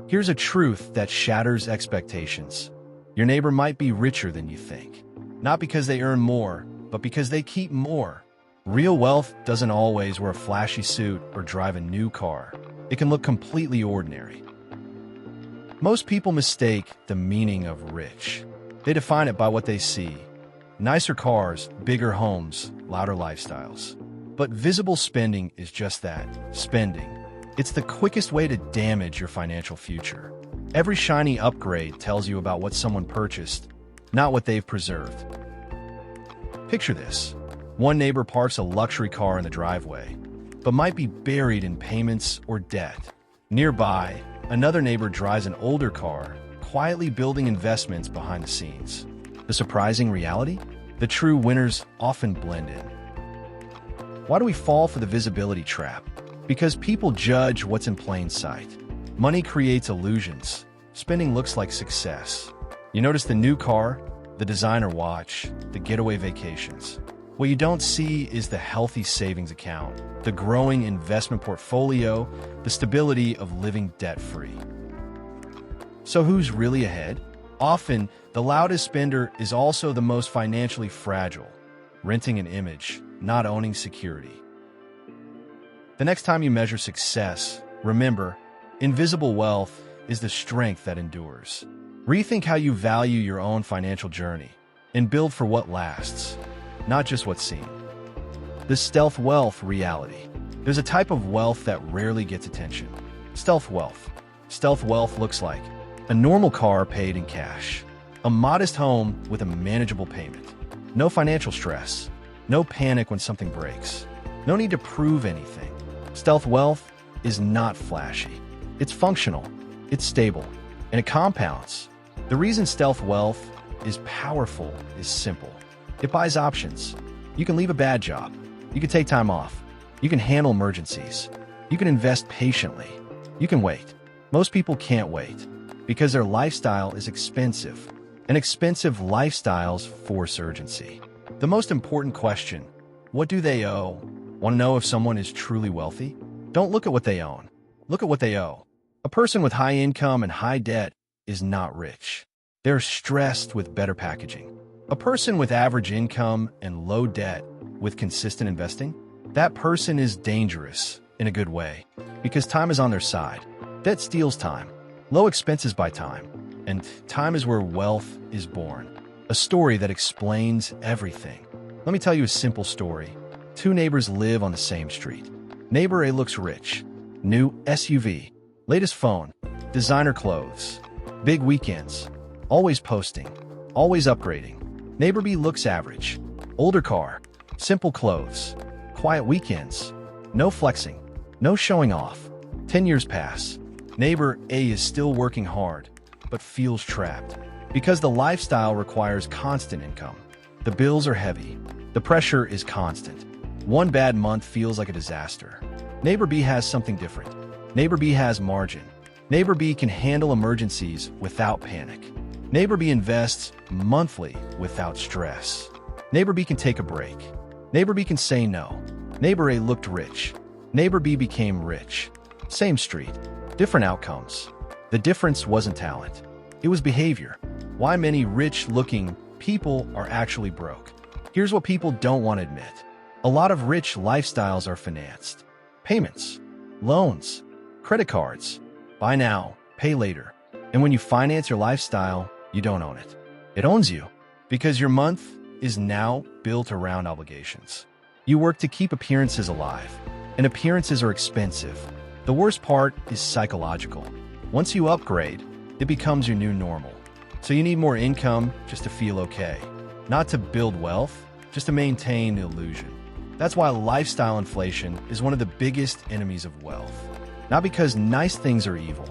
Here's a truth that shatters expectations. Your neighbor might be richer than you think. Not because they earn more, but because they keep more. Real wealth doesn't always wear a flashy suit or drive a new car. It can look completely ordinary. Most people mistake the meaning of rich. They define it by what they see. Nicer cars, bigger homes, louder lifestyles. But visible spending is just that, spending. It's the quickest way to damage your financial future. Every shiny upgrade tells you about what someone purchased, not what they've preserved. Picture this. One neighbor parks a luxury car in the driveway, but might be buried in payments or debt. Nearby, another neighbor drives an older car, quietly building investments behind the scenes. The surprising reality? The true winners often blend in. Why do we fall for the visibility trap? Because people judge what's in plain sight. Money creates illusions. Spending looks like success. You notice the new car, the designer watch, the getaway vacations. What you don't see is the healthy savings account, the growing investment portfolio, the stability of living debt-free. So who's really ahead? Often, the loudest spender is also the most financially fragile, renting an image, not owning security. The next time you measure success, remember, invisible wealth is the strength that endures. Rethink how you value your own financial journey and build for what lasts, not just what's seen. The stealth wealth reality. There's a type of wealth that rarely gets attention. Stealth wealth. Stealth wealth looks like a normal car paid in cash, a modest home with a manageable payment, no financial stress, no panic when something breaks, no need to prove anything. Stealth wealth is not flashy. It's functional, it's stable, and it compounds. The reason stealth wealth is powerful is simple. It buys options. You can leave a bad job. You can take time off. You can handle emergencies. You can invest patiently. You can wait. Most people can't wait because their lifestyle is expensive, and expensive lifestyles force urgency. The most important question, what do they owe? Want to know if someone is truly wealthy? Don't look at what they own. Look at what they owe. A person with high income and high debt is not rich. They're stressed with better packaging. A person with average income and low debt with consistent investing, that person is dangerous in a good way because time is on their side. Debt steals time. Low expenses buy time. And time is where wealth is born. A story that explains everything. Let me tell you a simple story. Two neighbors live on the same street. Neighbor A looks rich. New SUV, latest phone, designer clothes, big weekends, always posting, always upgrading. Neighbor B looks average. Older car, simple clothes, quiet weekends, no flexing, no showing off. 10 years pass. Neighbor A is still working hard, but feels trapped because the lifestyle requires constant income. The bills are heavy. The pressure is constant. One bad month feels like a disaster. Neighbor B has something different. Neighbor B has margin. Neighbor B can handle emergencies without panic. Neighbor B invests monthly without stress. Neighbor B can take a break. Neighbor B can say no. Neighbor A looked rich. Neighbor B became rich. Same street, different outcomes. The difference wasn't talent. It was behavior. Why many rich-looking people are actually broke. Here's what people don't want to admit. A lot of rich lifestyles are financed. Payments, loans, credit cards. Buy now, pay later. And when you finance your lifestyle, you don't own it. It owns you because your month is now built around obligations. You work to keep appearances alive, and appearances are expensive. The worst part is psychological. Once you upgrade, it becomes your new normal. So you need more income just to feel okay, not to build wealth, just to maintain the illusion. That's why lifestyle inflation is one of the biggest enemies of wealth. Not because nice things are evil,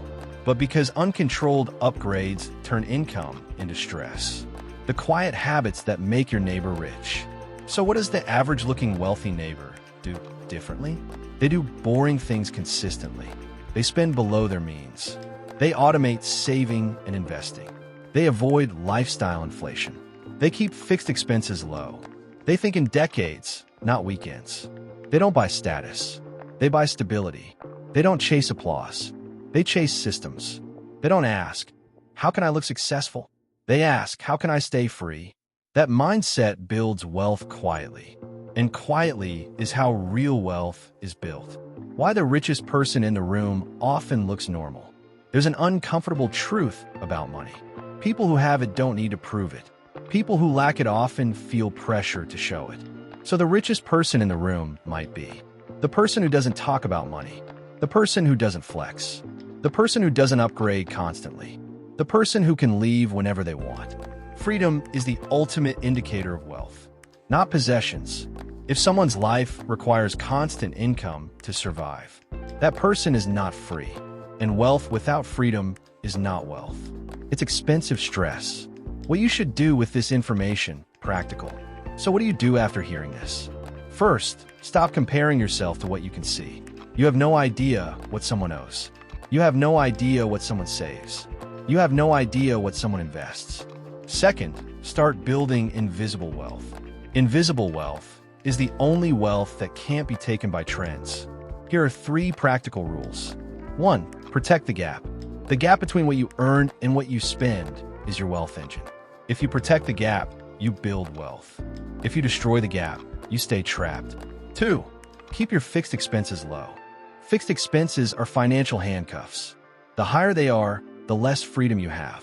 but because uncontrolled upgrades turn income into stress. The quiet habits that make your neighbor rich. So what does the average-looking wealthy neighbor do differently? They do boring things consistently. They spend below their means. They automate saving and investing. They avoid lifestyle inflation. They keep fixed expenses low. They think in decades, not weekends. They don't buy status. They buy stability. They don't chase applause. They chase systems. They don't ask, how can I look successful? They ask, how can I stay free? That mindset builds wealth quietly. And quietly is how real wealth is built. Why the richest person in the room often looks normal. There's an uncomfortable truth about money. People who have it don't need to prove it. People who lack it often feel pressure to show it. So the richest person in the room might be the person who doesn't talk about money, the person who doesn't flex, the person who doesn't upgrade constantly, the person who can leave whenever they want. Freedom is the ultimate indicator of wealth, not possessions. If someone's life requires constant income to survive, that person is not free. And wealth without freedom is not wealth. It's expensive stress. What you should do with this information, practical. So what do you do after hearing this? First, stop comparing yourself to what you can see. You have no idea what someone owes. You have no idea what someone saves. You have no idea what someone invests. Second, start building invisible wealth. Invisible wealth is the only wealth that can't be taken by trends. Here are 3 practical rules. 1. Protect the gap. The gap between what you earn and what you spend is your wealth engine. If you protect the gap, you build wealth. If you destroy the gap, you stay trapped. 2. Keep your fixed expenses low. Fixed expenses are financial handcuffs. The higher they are, the less freedom you have.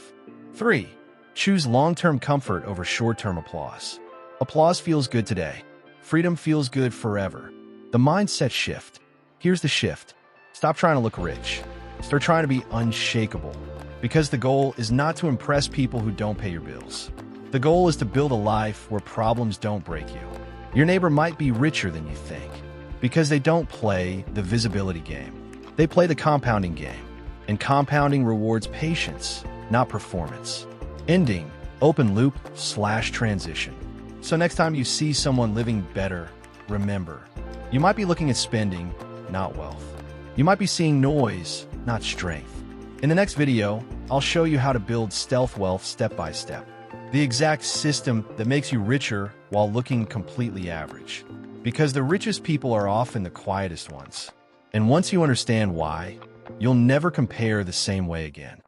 3. Choose long-term comfort over short-term applause. Applause feels good today. Freedom feels good forever. The mindset shift. Here's the shift. Stop trying to look rich. Start trying to be unshakable. Because the goal is not to impress people who don't pay your bills. The goal is to build a life where problems don't break you. Your neighbor might be richer than you think because they don't play the visibility game. They play the compounding game. And compounding rewards patience, not performance. Ending, open loop / transition. So next time you see someone living better, remember, you might be looking at spending, not wealth. You might be seeing noise, not strength. In the next video, I'll show you how to build stealth wealth step by step. The exact system that makes you richer while looking completely average. Because the richest people are often the quietest ones. And once you understand why, you'll never compare the same way again.